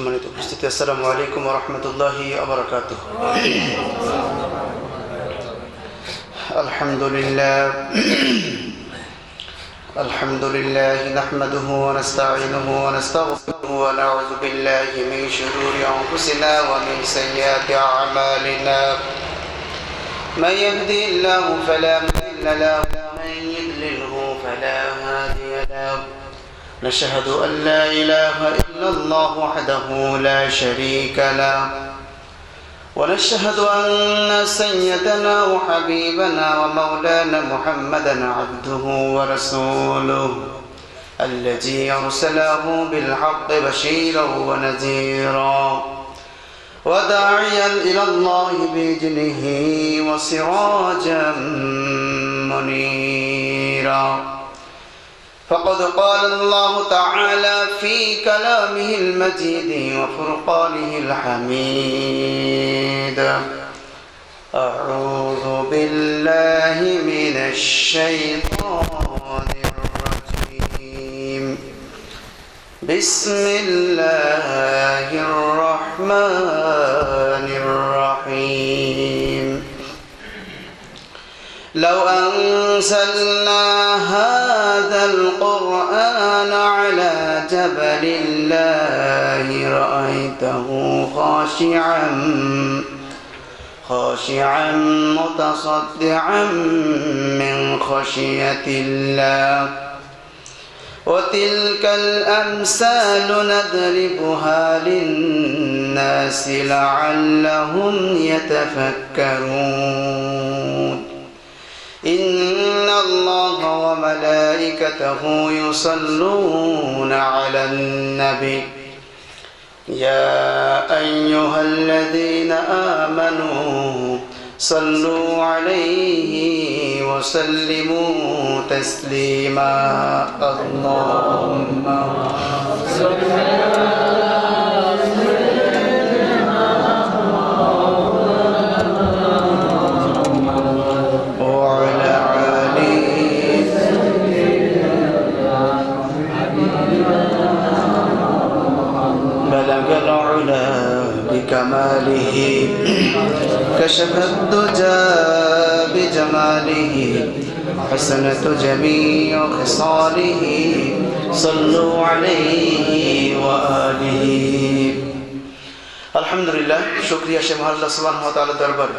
সম্মানিত উপস্থিতি, আসসালামু আলাইকুম ওয়া রাহমাতুল্লাহি ওয়া বারাকাতুহু। আলহামদুলিল্লাহ নাহমাদুহু ওয়া নাস্তাঈনুহু ওয়া নাস্তাগফিরুহু ওয়া নাউযু বিল্লাহি মিন শুরুরি আনফুসিনা ওয়া মিন সাইয়্যাতি আ'মালিনা। মান ইয়াহদিহিল্লাহু ফালা মুদিল্লা লাহু ওয়া মান ইউদ্লিলহু ফালা হাদিয়া লাহু। نشهد أن لا إله إلا الله وحده لا شريك له، ونشهد أن سيدنا وحبيبنا ومولانا محمدا عبده ورسوله الذي أرسله بالحق بشيرا ونذيرا وداعيا إلى الله بإذنه وسراجا منيرا. فقد قال الله تعالى في كلامه المجيد وفرقانه الحميد: أعوذ بالله من الشيطان الرجيم. بسم الله الرحمن الرحيم. لو أنزلنا هذا القرآن على جبل لرأيته خاشعا متصدعا من خشية الله. وتلك الأمثال نضربها للناس لعلهم يتفكرون. إن الله وملائكته يصلون على النبي يا أيها الذين آمنوا صلوا عليه وسلموا تسليما. اللهم صل بكماله كشف الدجى بجماله حسنة جميع خصاله صلوا عليه وآله. আলহামদুলিল্লাহ, শুকরিয়া সে মহান আল্লাহ সুবহানাহু ওয়া তাআলার দরবারে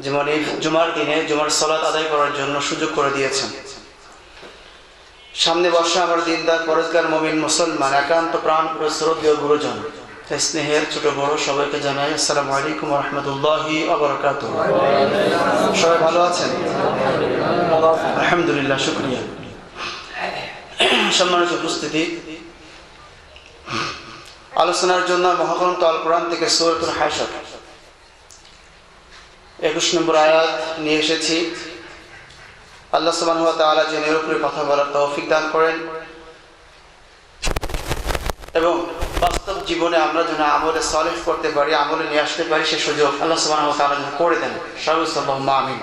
যেমন এই জুমার দিনে জুমার সালাত আদায় করার জন্য সুযোগ করে দিয়েছেন। সামনে বসা আমার দিনদার পরেজগার মুমিন মুসলমান একান্ত প্রাণ শ্রদ্ধেয় গুরুজন, স্নেহের ছোট বড় সবাইকে জানাই আসসালামু আলাইকুম ওয়া রাহমাতুল্লাহি ওয়া বারাকাতুহু। সবাই ভালো আছেন? আলহামদুলিল্লাহ, শুকরিয়া। সম্মানিত উপস্থিতি, আলোচনার জন্য মহাগ্রন্থ আল কোরআন থেকে সূরাতুল হাশর 21 নম্বর আয়াত নিয়ে এসেছি। আল্লাহ সুবহানাহু ওয়া তাআলা যেন এর উপরে কথা বলার তৌফিক দান করেন এবং বাস্তব জীবনে আমরা যেন আমলে সালেহ করতে পারি, আমলে নিয়ে আসতে পারি, সে সুযোগ আল্লাহ সুবহানাহু ওয়া তাআলা করে দেন। সবাই আল্লাহুম্মা আমিন।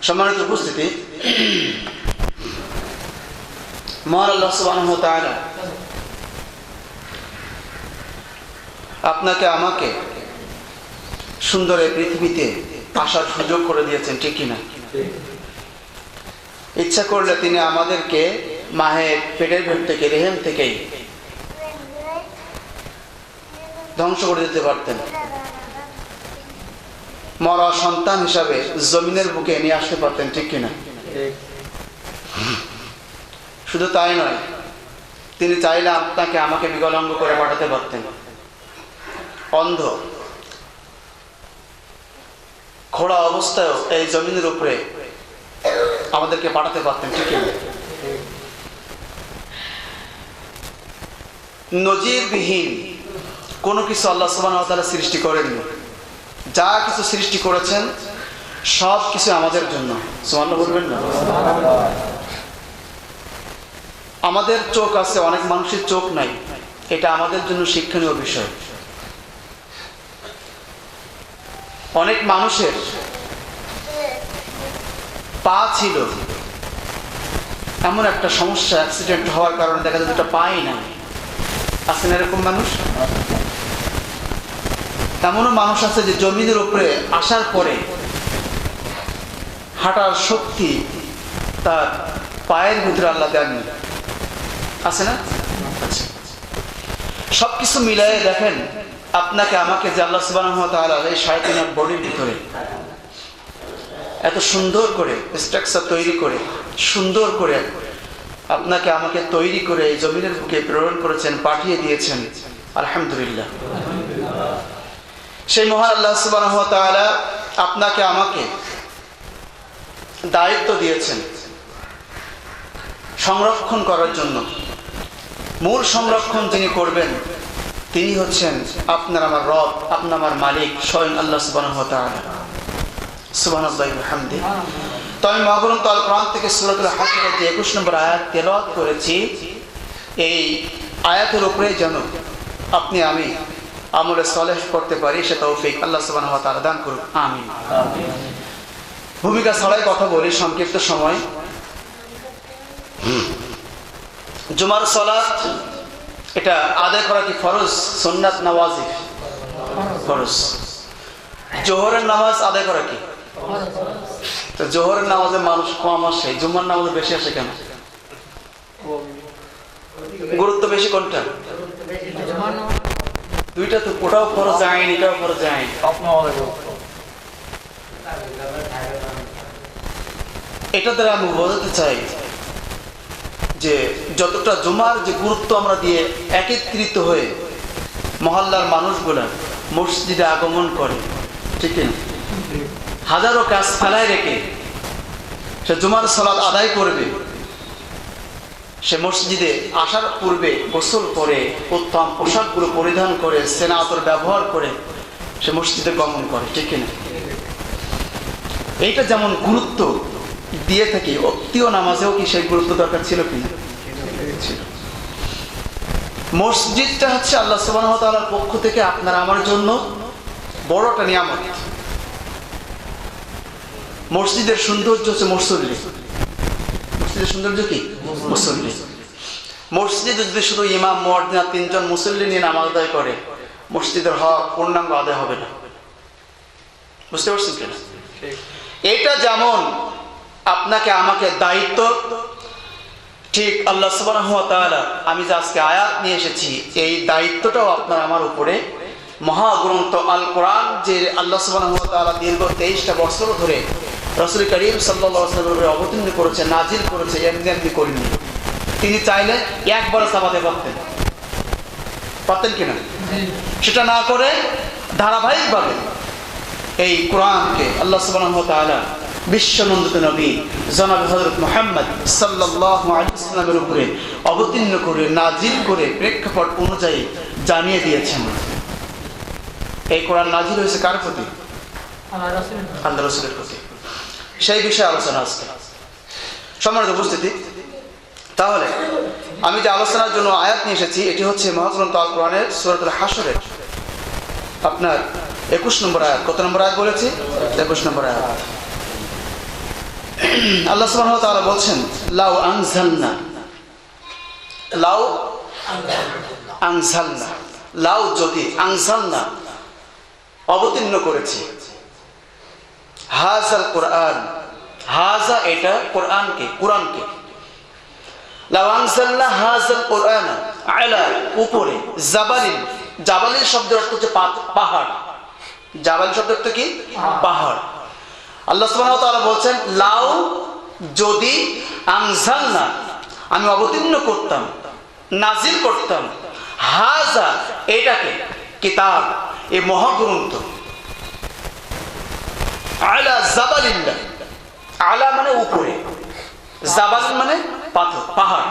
সম্মানিত উপস্থিতি, মহান আল্লাহ সুবহানাহু ওয়া তাআলা আপনাকে আমাকে সুন্দর এই পৃথিবীতে আসার সুযোগ করে দিয়েছেন, ঠিক কিনা? ইচ্ছা করলে তিনি আমাদেরকে মায়ের পেটের ভেতর থেকে, রেহেম থেকেই ধ্বংস করে দিতে পারতেন। মরা সন্তান হিসাবে জমিনের বুকে নিয়ে আসতে পারতেন, ঠিক কিনা? শুধু তাই নয়, তিনি চাইলে আপনাকে আমাকে বিকলাঙ্গ করে পাঠাতে পারতেন, অন্ধ খোড়া অবস্থায়ও এই জমিনের উপরে আমাদেরকে পাঠাতে পারতেন, ঠিক কিনা? নজিরবিহীন কোনো কিছু আল্লাহ সুবহানাহু ওয়া তাআলা সৃষ্টি করেননি। যা কিছু সৃষ্টি করেছেন সব কিছু আমাদের জন্য। সুবহানাল্লাহ বলবেন না? আমাদের চোখ আছে, অনেক মানুষের চোখ নাই, এটা আমাদের জন্য শিক্ষণীয় বিষয়। অনেক মানুষের পা ছিল, এমন একটা সমস্যা অ্যাক্সিডেন্ট হওয়ার কারণে দেখা যায় দুটো পাই নাই, আছেন এরকম মানুষ? এমনও মানুষ আছে যে জমিনের উপরে আসার পরে হাঁটার শক্তি তার পায়ের ভিতরে আল্লাহ দেননি, আছে না? আচ্ছা, সবকিছু মিলাই দেখেন আপনাকে আমাকে যে আল্লাহ সুবহানাহু ওয়া তাআলা এই 3.5 বডির ভিতরে এত সুন্দর করে স্ট্রাকচার তৈরি করে, সুন্দর করে আপনাকে আমাকে তৈরি করে এই জমিনের বুকে প্রেরণ করেছেন, পাঠিয়ে দিয়েছেন, আলহামদুলিল্লাহ। সেই মহান আল্লাহ সুবহানাহু ওয়া তাআলা আপনাকে আমাকে দায়িত্ব দিয়েছেন সংরক্ষণ করার জন্য। মূল সংরক্ষণ যিনি করবেন তিনি হচ্ছেন আপনার আমার রব, আপনার আমার মালিক, স্বয়ং আল্লাহ সুবহানাহু ওয়া তাআলা। সুবহানাল্লাহি ওয়া বিহামদিহি। তো আমি মহাগ্রন্থ আল কোরআন থেকে সূরাতুল হাশরের যে 21 নম্বর আয়াত তেলাওয়াত করেছি, এই আয়াতের উপরে যেন আপনি আমি আমলে সালেহ করতে পারি, সে তৌফিক আল্লাহ সুবহানাহু ওয়া তাআলা দান করুন, আমিন। ভূমিকা ছাড়াই কথা বলি সংক্ষিপ্ত সময়। জুমার সালাত এটা আদায় করা কি ফরজ, সুন্নাত না ওয়াজিব? ফরজ। জোহরের নামাজ আদায় করা কি? তো জোহরের নামাজে মানুষ কম আসে, জুমার নামাজে বেশি আসে কেন? গুরুত্ব বেশি কোনটা? দুইটা তো, ওটাও ফরজ আইন, এটাও ফরজ আইন। এটা দ্বারা আমি বোঝাতে চাই যে যতটা জুমার যে গুরুত্ব আমরা দিয়ে একত্রিত হয়ে মহল্লার মানুষগুলা মসজিদে আগমন করে, ঠিক না? হাজারো কাজ ফেলায় রেখে সে জুমার সালাত আদায় করবে, সে মসজিদে আসার পূর্বে গোসল করে উত্তম পোশাকগুলো পরিধান করে সেনা আতর ব্যবহার করে সে মসজিদে গমন করে, ঠিক না? এইটা যেমন গুরুত্ব দিয়ে থাকি, অক্তীয় নামাজেও কি সেই গুরুত্ব দরকার ছিল কি? ছিল। মসজিদটা হচ্ছে আল্লাহ সুবহানাহু ওয়া তাআলার পক্ষ থেকে আপনার আমার জন্য বড় একটা নিয়ামত। মসজিদের সৌন্দর্য হচ্ছে মুসল্লি। মসজিদের সৌন্দর্য কি? মুসল্লি। মসজিদে যদি শুধু ইমাম, মুয়াজ্জিন আর 3 জন মুসল্লি নিয়ে নামাজ আদায় করে, মসজিদের হক পূর্ণাঙ্গ আদায় হবে না। বুঝতে পারছেন কিনা? এটা যেমন আপনাকে আমাকে দায়িত্ব, ঠিক আল্লাহ সুবহানাহু ওয়া তাআলা আমি যে আজকে আয়াত নিয়ে এসেছি এই দায়িত্বটাও আপনার আমার উপরে। মহাগ্রন্থ আল কোরআন যে আল্লাহ সুবহানাহু ওয়া তাআলা দীর্ঘ 23টা বছর ধরে রাসূল করিম সাল্লাল্লাহু আলাইহি ওয়াসাল্লামের অবতীর্ণ করেছে, নাজিল করেছে, এমনি এমনি করেনি। তিনি চাইলে একবারে চাপাতে পারতেন কিনা? সেটা না করে ধারাবাহিকভাবে এই কোরআনকে আল্লাহ সুবহানাহু ওয়া তাআলা বিশ্বনন্দিত নবী জনাব হযরত মুহাম্মদ সাল্লাল্লাহু আলাইহি ওয়াসাল্লামের উপরে অবতীর্ণ করে নাজিল করে প্রেক্ষাপট অনুযায়ী জানিয়ে দিয়েছেন। এই কোরআন নাজিল হয়েছে কার প্রতি? আল্লাহ রাসূলের প্রতি। সেই বিষয়ে আলোচনা আজকে। সম্মানিত উপস্থিতি, তাহলে আমি যে আলোচনার জন্য আয়াত নিয়ে এসেছি এটি হচ্ছে মহাগ্রন্থ আল কোরআনের সূরাতুল হাশরের আপনার 21 নম্বর আয়াত। কত নম্বর আয়াত বলেছি? 21 নম্বর আয়াত। আল্লাহ সুবহানাহু ওয়া তাআলা বলছেন, লাউ আনজালনা, লাউ আনজালনা, লাউ যদি, আনজালনা অবতীর্ণ করেছি, হাযাল কোরআন, হাযা এটা কোরআনকে, কোরআনকে, লাউ আনজালনা হাযাল কোরআন আলা উপরে, জাবালিন, জাবালিন শব্দের অর্থ হচ্ছে পাহাড়। জাবাল শব্দের অর্থ কি? পাহাড়। আল্লাহ সুবহানাহু ওয়া তাআলা বলছেন, লাউ যদি, আনজালনা আমি অবতীর্ণ করতাম, নাজিল করতাম, হাযা এটাকে, কিতাব এই মহাগ্রন্থ, আলা জাবালিল্লাহ, আলা মানে উপরে, জাবাল মানে পাথর, পাহাড়।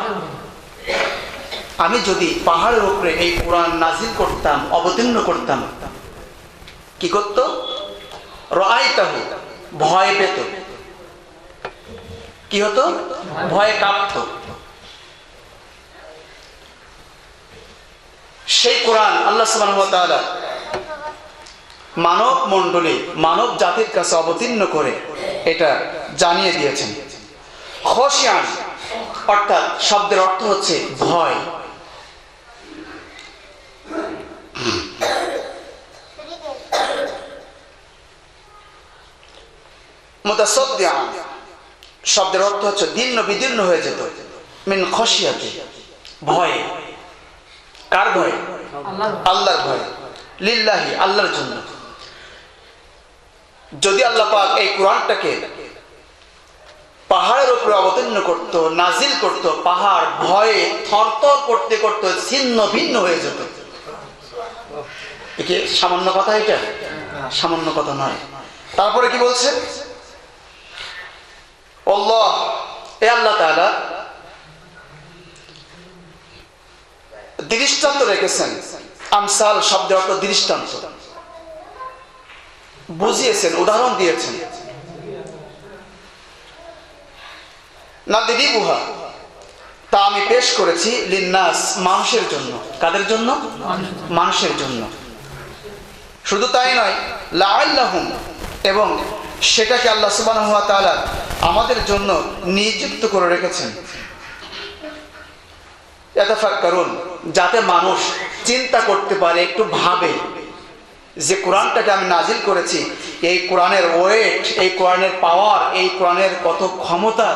আমি যদি পাহাড়ের উপরে এই কোরআন নাজিল করতাম, অবতীর্ণ করতাম, কি করত? রাআইতাহু, ভয় পেত। কি হতো? ভয়ে কাঁপত। সেই কোরআন আল্লাহ সুবহানাহু ওয়া তাআলা মানব মণ্ডলী, মানব জাতির কাছে অবতীর্ণ করে এটা জানিয়ে দিয়েছেন। খশিয়ান অর্থাৎ শব্দের অর্থ হচ্ছে ভয়, মুতাসাদ্দিআন শব্দের অর্থ হচ্ছে দীর্ণ বিদীর্ণ হয়ে যেত, মিন খশিয়াতি ভয়ে। কার ভয়ে? আল্লাহর ভয়ে। লিল্লাহি আল্লাহর জন্য। যদি আল্লাহ পাক এই কোরআনটাকে পাহাড়ের উপরে অবতীর্ণ করত, নাজিল করত, পাহাড় ভয়ে থরথর করতে করতে ছিন্ন ভিন্ন হয়ে যেত। কি সামান্য কথা? এটা সামান্য কথা নয়। তারপরে কি বলছে? আল্লাহ, এ আল্লাহ তাআলা দৃষ্টান্ত রেখেছেন। আমসাল শব্দের অর্থ দৃষ্টান্ত, বুঝিয়েছেন, উদাহরণ দিয়েছেন। নাদিরিবুহা, তা আমি পেশ করেছি লিন্নাস, মানুষের জন্য। কাদের জন্য? মানুষের জন্য। শুধু তাই নয়, লাআল্লাহুম, এবং সেটাকে আল্লাহ সুবহানাহু ওয়া তাআলা আমাদের জন্য নিযুক্ত করে রেখেছেন। ইয়াতাফাক্কারুন, যাতে মানুষ চিন্তা করতে পারে, একটু ভাবে যে কোরআনটাকে আমি নাজিল করেছি, এই কোরআনের ওয়েট, এই কোরআনের পাওয়ার, এই কোরআনের কত ক্ষমতা,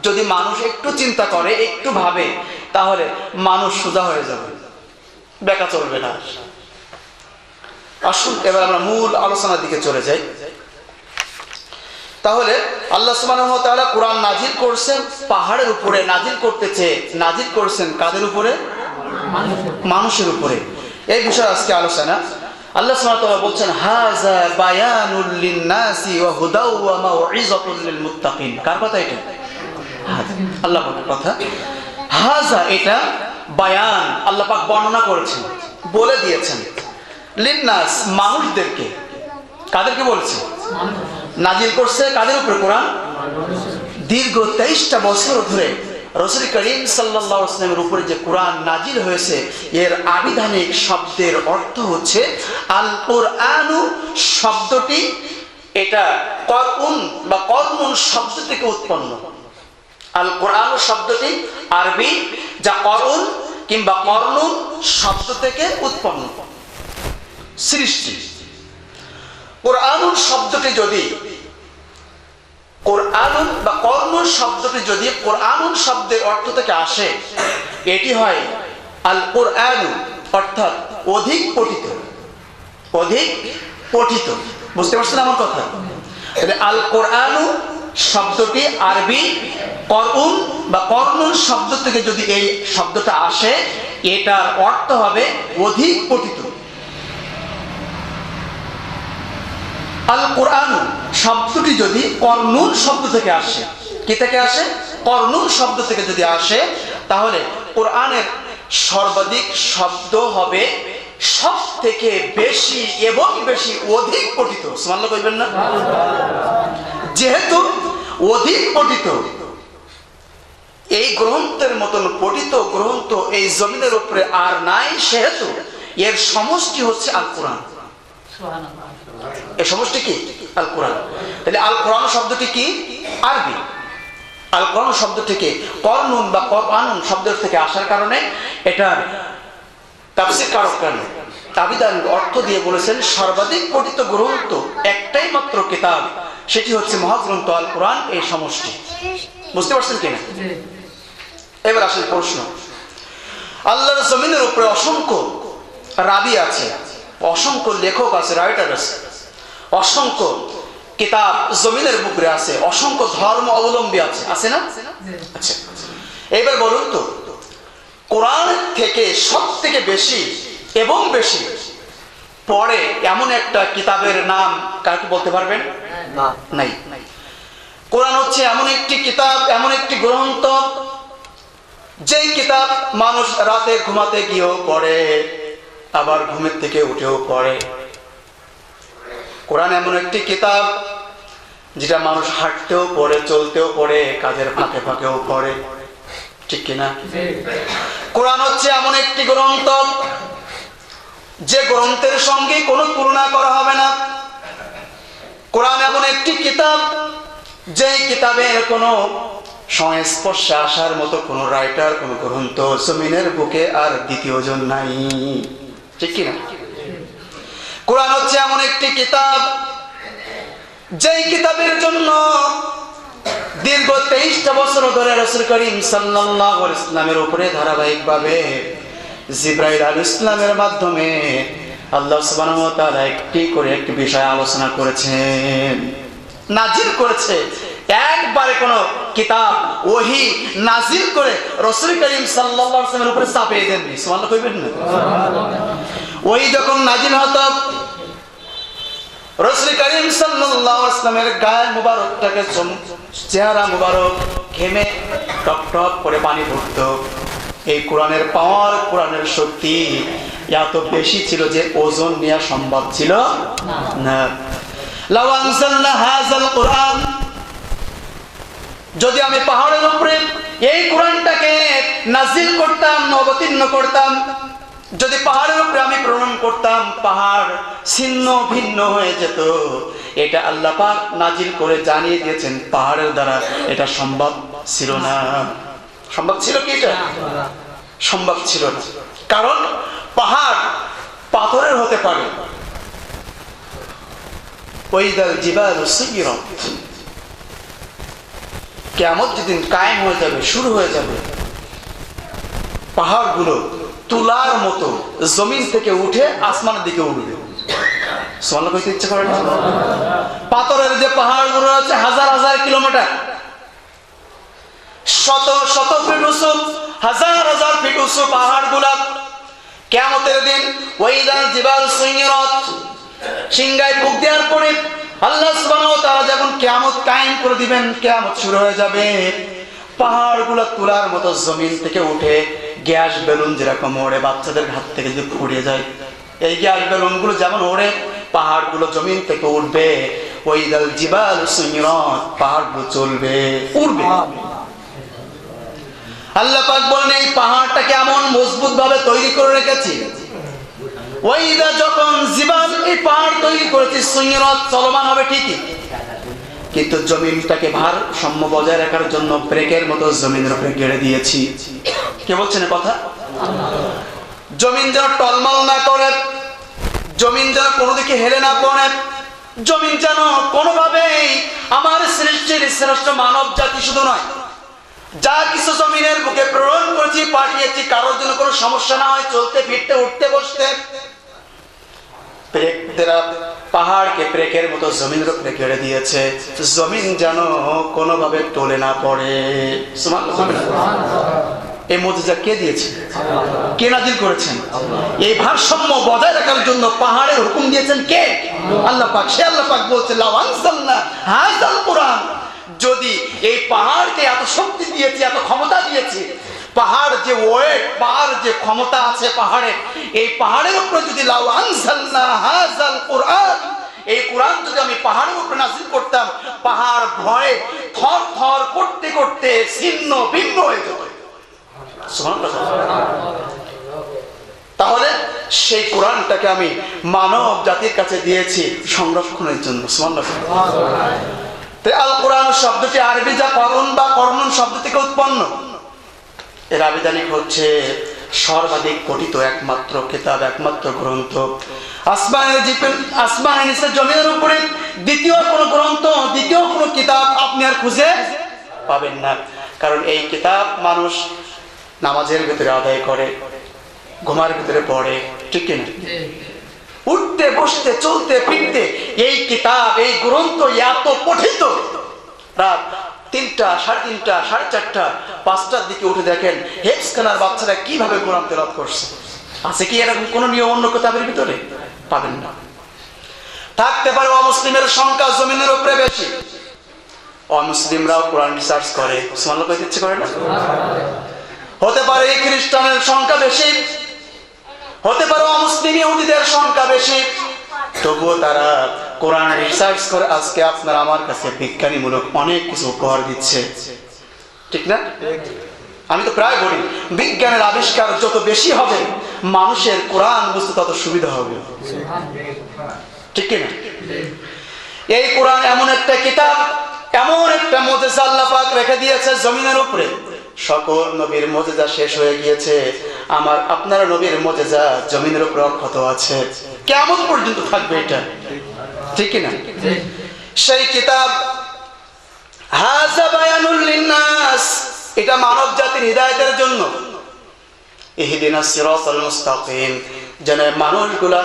যদি মানুষ একটু চিন্তা করে, একটু ভাবে, তাহলে মানুষ সোজা হয়ে যাবে, বেকা চলবে না। আসুন এবার আমরা মূল আলোচনার দিকে চলে যাই। তাহলে আল্লাহ সুবহানাহু ওয়া তাআলা কোরআন নাজিল করছেন পাহাড়ের উপরে, নাজিল করতেছে, নাজিল করছেন কাদের উপরে? মানুষের উপরে। এই বিষয়ে আজকে আলোচনা। আল্লাহ সুবহানাহু ওয়া তাআলা বলছেন, হাযা বায়ানুল লিন-নাসি ওয়া হুদাও ওয়া মাউইযাতুল লিল মুত্তাকিন। কার কথা এটা? আল্লাহ পাকের কথা। হাযা, এটা বায়ান, আল্লাহ পাক বর্ণনা করেছেন, বলে দিয়েছেন। লিন-নাস, মানুষদেরকে। কাদেরকে বলছে? নাজিল করছে কাদের উপরে কোরআন? দীর্ঘ 23টা বছর ধরে রাসূল করিম সাল্লাল্লাহু আলাইহি ওয়াসাল্লামের উপরে যে কোরআন নাজিল হয়েছে, এর আবিধানিক শব্দের অর্থ হচ্ছে আল কোরআনু শব্দটি, এটা করউন বা করনুন শব্দ থেকে উৎপন্ন। আল কোরআন শব্দটি আরবি, যা করউন কিংবা করনুন শব্দ থেকে উৎপন্ন, সৃষ্টি। কোরআনুন শব্দটি যদি, কোরআনুন বা করনুন শব্দটি যদি কোরআনুন শব্দের অর্থ থেকে আসে, এটি হয় আল কোরআনু, অর্থাৎ অধিক পঠিত, অধিক পঠিত। বুঝতে পারছেন আমার কথা? আল কোরআনু শব্দটি আরবি, করউন বা করনুন শব্দ থেকে যদি এই শব্দটা আসে, এটার অর্থ হবে অধিক পঠিত। আল কোরআন শব্দটি যদি করনুন শব্দ থেকে আসে, কি থেকে আসে? করনুন শব্দ থেকে যদি আসে, তাহলে কোরআনের সর্বাধিক শব্দ হবে সব থেকে বেশি এবং বেশি অধিক পঠিত। সুবহানাল্লাহ কইবেন না? যেহেতু অধিক পঠিত, এই গ্রন্থের মতন পঠিত গ্রন্থ এই জমিনের উপরে আর নাই, সেহেতু এর সমষ্টি হচ্ছে আল কোরআন। এই সমষ্টি কি? আল কোরআন। তাহলে আল কোরআন শব্দটি কি? আরবি। আল কোরআন শব্দ থেকে করনুন বা কোরআনুন শব্দের থেকে আসার কারণে এটার তাফসীর কারকগণ আবিধান অর্থ দিয়ে বলেছেন সর্বাধিক পঠিত গ্রন্থ একটাই মাত্র কিতাব, সেটি হচ্ছে মহাগ্রন্থ আল কোরআন, এই সমষ্টি। বুঝতে পারছেন কিনা? এবার আসলে প্রশ্ন, আল্লাহর জমিনের উপরে অসংখ্য রাবি আছে, অসংখ্য লেখক আছে, রাইটার আছে, অসংখ্য কিতাব জমিনের বুকে আছে, অসংখ্য ধর্ম অবলম্বী আছে, আছে না? আচ্ছা, এবার বলুন তো, কোরআন থেকে সব থেকে বেশি এবং বেশি পড়ে এমন একটা কিতাবের নাম কাকে বলতে পারবেন? নাই। কোরআন হচ্ছে এমন একটি কিতাব, এমন একটি গ্রন্থ, যেই কিতাব মানুষ রাতে ঘুমাতে গিয়েও পড়ে, আবার ঘুমের থেকে উঠেও পড়ে। কোরআন এমন একটি কিতাব যেটা মানুষ হাঁটতেও পড়ে, চলতেও পড়ে, কাজের ফাঁকে ফাঁকেও পড়ে, ঠিক কিনা? কোরআন হচ্ছে এমন একটি গ্রন্থ যে গ্রন্থের সঙ্গে কোনো তুলনা করা হবে না। কোরআন এমন একটি কিতাব যেই কিতাবের কোনো সংস্পর্শে আসার মতো কোনো রাইটার, কোনো গ্রন্থ জমিনের বুকে আর দ্বিতীয়জন নাই, ঠিক কিনা? কোরআন হচ্ছে এমন একটি কিতাব যেই কিতাবের জন্য দীর্ঘ 23টা বছর ধরে রাসূল করিম সাল্লাল্লাহু আলাইহি ওয়াসাল্লামের উপরে ধারাবাহিকভাবে জিবরাইল আলাইহিস সালামের মাধ্যমে আল্লাহ সুবহানাহু ওয়া তাআলা একটি করে একটি বিষয় আলোচনা করেছেন, নাজিল করেছে। একবারে কোন কিতাব ওহী নাজিল করে রাসূল করিম সাল্লাল্লাহু আলাইহি ওয়াসাল্লামের উপরে চাপিয়ে দেননি। সুবহানাল্লাহ কইবেন না? ওহী যখন নাজিল হতো, রাসূল করিম সাল্লাল্লাহু আলাইহি ওয়াসাল্লামের গায়ে মুবারকটাকে, চেহারা মুবারক ঘেমে টপ টপ করে পানি পড়তো। এই কোরআনের পাওয়ার, কোরআনের শক্তি এত বেশি ছিল যে ওজন নেওয়া সম্ভব ছিল না। লাউ আনজালনা হাযাল কুরআন, যদি আমি পাহাড়ের উপরে এই কোরআনটাকে নাজিল করতাম, অবতীর্ণ করতাম, যদি পাহাড়ের উপরে আমি প্রেরণ করতাম, পাহাড় ছিন্ন ভিন্ন হয়ে যেত। এটা আল্লাহ পাক নাজিল করে জানিয়ে দিয়েছেন, পাহাড়ের দ্বারা এটা সম্ভব ছিল না। সম্ভব ছিল কি? এটা সম্ভব ছিল না, কারণ পাহাড় পাথরের হতে পারে। ওয়াইদাল জিবালু সুয়িরাত, কিয়ামত যেদিন কায়েম হয়ে যাবে, শুরু হয়ে যাবে, পাহাড়গুলো তুলার মতো জমিন থেকে উঠে আসমানের দিকে উঠবে। সুবহানাল্লাহ কইতে ইচ্ছে করে না? পাথরের যে পাহাড়গুলো আছে হাজার হাজার কিলোমিটার, শত শত ফিট উঁচু, হাজার হাজার ফিট উঁচু পাহাড়গুলা কিয়ামতের দিন ওয়াইদাল জিবাল সুয়িরাত, সিংহায় ফুঁক দেওয়ার পরে আল্লাহ সুবহানাহু ওয়া তাআলা যখন কিয়ামত কায়েম করে দিবেন, কিয়ামত শুরু হয়ে যাবে, পাহাড়গুলো তুলার মতো জমিন থেকে উঠে গ্যাস বেলুন যেরকম ওড়ে, বাচ্চাদের হাত থেকে যদি ফুড়ে যায়, এই গ্যাস বেলুনগুলো যেমন ওড়ে, পাহাড়গুলো জমিন থেকে উঠবে। ওয়াইদাল জিবাল সুয়িরাত, পাহাড়গুলো চলবে, উড়বে। আল্লাহ পাক বলেন, এই পাহাড়টাকে এমন মজবুত ভাবে তৈরি করে রেখেছি, ওয়াইদা যখন জিবাল, এই পাহাড় তৈরি করেছি, সুয়িরাত চলমান হবে ঠিকই, কিন্তু জমিনটাকে ভারসাম্য বজায় রাখার জন্য ব্রেকের মতো জমিনের উপরে গেড়ে দিয়েছি। কে বলছেন কথা? জমিন যেন টলমল না করে, জমিন যেন কোনো দিকে হেলে না পড়ে, জমিন যেন কোনোভাবেই আমার সৃষ্টির শ্রেষ্ঠ মানব জাতি শুধু নয়, যা কিছু জমিনের বুকে প্রেরণ করেছি, পাঠিয়েছি, কারোর জন্য কোনো সমস্যা না হয়, চলতে ফিরতে, উঠতে বসতে। পাহাড়কে ব্রেকের মতো জমিনের উপরে গেড়ে দিয়েছে, জমিন যেন কোনোভাবে টলে না পড়ে। এই মুজিজা কে দিয়েছে? কে নাজিল করেছেন? এই ভারসাম্য বজায় রাখার জন্য পাহাড়ের হুকুম দিয়েছেন কে? আল্লাহ পাক। সে আল্লাহ পাক বলছে, লাউ আনজালনা হাযাল কুরআন, যদি এই পাহাড়কে এত শক্তি দিয়েছি, এত ক্ষমতা দিয়েছি, পাহাড় যে ওয়েট, পাহাড় যে ক্ষমতা আছে পাহাড়ে, এই পাহাড়ের উপরে যদি লাউ আনজালনা হাযাল কুরআন, এই কোরআন যদি আমি পাহাড়ের উপরে নাযিল করতাম, পাহাড় ভয়ে থর থর করতে করতে ছিন্ন ভিন্ন হয়ে যেত। তাহলে সেই কোরআনটাকে আমি মানব জাতির কাছে দিয়েছি সংরক্ষণের জন্য। আল কোরআন শব্দটি আরবি যা করুন বা কর্ণন শব্দ থেকে উৎপন্ন, এর আবিধানিক হচ্ছে সর্বাধিক পঠিত একমাত্র কিতাব, একমাত্র গ্রন্থ। আসমানের নিচে জমিনের উপরে দ্বিতীয় কোনো গ্রন্থ, দ্বিতীয় কোনো কিতাব আপনি আর খুঁজে পাবেন না। কারণ এই কিতাব মানুষ নামাজের ভিতরে আদায় করে, ঘুমার ভিতরে পড়ে, ঠিক কিনা? উঠতে বসতে চলতে ফিরতে এই কিতাব, এই গ্রন্থ এত পঠিত, রাত 3টা, 3:30, 4:30, 5টার দিকে উঠে দেখেন হেফজখানার বাচ্চারা কিভাবে কোরআন তেলাওয়াত করছে। আছে কি এরকম কোন নিয়ম অন্য কিতাবের ভিতরে? পাবেন না। থাকতে পারে অমুসলিমের সংখ্যা জমিনের উপরে বেশি, অমুসলিমরাও কোরআন রিসার্চ করে, সুবহানাল্লাহ কইতে ইচ্ছে করে না? হতে পারে এই খ্রিস্টানের সংখ্যা বেশি, হতে পারে অমুসলিম ইহুদিদের সংখ্যা বেশি, তবুও তারা কোরআন রিসার্চ করে আজকে আপনার আমার কাছে বিজ্ঞানীমূলক অনেক কিছু উপহার দিচ্ছে, ঠিক না? আমি তো প্রায় বলি, বিজ্ঞানের আবিষ্কার যত বেশি হবে, মানুষের কোরআন বুঝতে তত সুবিধা হবে, ঠিক কিনা? এই কোরআন এমন একটা কিতাব, এমন একটা মুজিজা আল্লাহ পাক রেখে দিয়েছে জমিনের উপরে। সকল নবীর মুজিজা শেষ হয়ে গিয়েছে, আমার আপনার নবীর মুজিজা জমিনের উপরে অক্ষত আছে, কিয়ামত পর্যন্ত থাকবে এটা, ঠিক কিনা? সেই কিতাব হাযা বায়ানুল লিন্নাস, এটা মানব জাতির হিদায়াতের জন্য। ইহদিনাস সিরাতাল মুস্তাকিম, যেন মানুষগুলা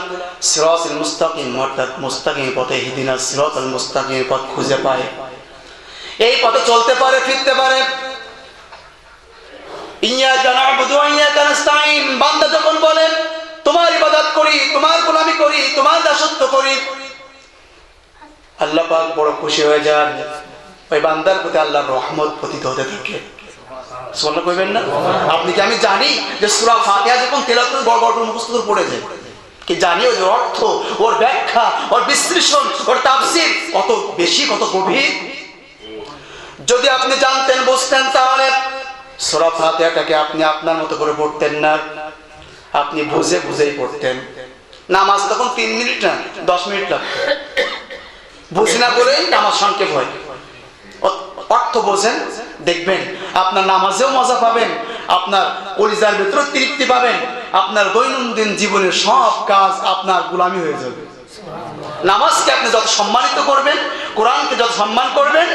সিরাতাল মুস্তাকিম অর্থাৎ মুস্তাকিম পথে, ইহদিনাস সিরাতাল মুস্তাকিম পথ খুঁজে পায়, এই পথে চলতে পারে, ফিরতে পারে। ইয়্যাকা না'বুদু ওয়া ইয়্যাকা নাস্তাঈন, বান্দা যখন বলে তোমার ইবাদত করি, তোমার গোলামি করি, তোমার দাসত্ব করি, আল্লাহ পাক বড় খুশি হয়ে যান। ওই বান্দার প্রতি আল্লাহর রহমত পতিত হতে থাকে। সুবহানাল্লাহ কইবেন না? আপনি কি আমি জানি যে সূরা ফাতিহা যখন তেলাওয়াত করে গড় গড় মুখস্থ করে পড়ে যায়, কি জানি ওর অর্থ, ওর ব্যাখ্যা, ওর বিশ্লেষণ, ওর তাফসীর কত বেশি, কত গভীর। যদি আপনি জানতেন, বুঝতেন, তাহলে সূরা ফাতিহাটাকে আপনি আপনার মতো করে পড়তেন না, আপনি বুঝে বুঝেই পড়তেন। নামাজ তখন 3 মিনিট না 10 মিনিট লাগতো। বুঝি না বলেই নামাজ সংক্ষেপ হয়। অর্থ বোঝেন, দেখবেন আপনার নামাজেও মজা পাবেন, আপনার কলিজার ভিতরে তৃপ্তি পাবেন, আপনার দৈনন্দিন জীবনের সব কাজ আপনার গোলামি হয়ে যাবে। নামাজকে আপনি যত সম্মানিত করবেন, কোরআনকে যত সম্মান করবেন,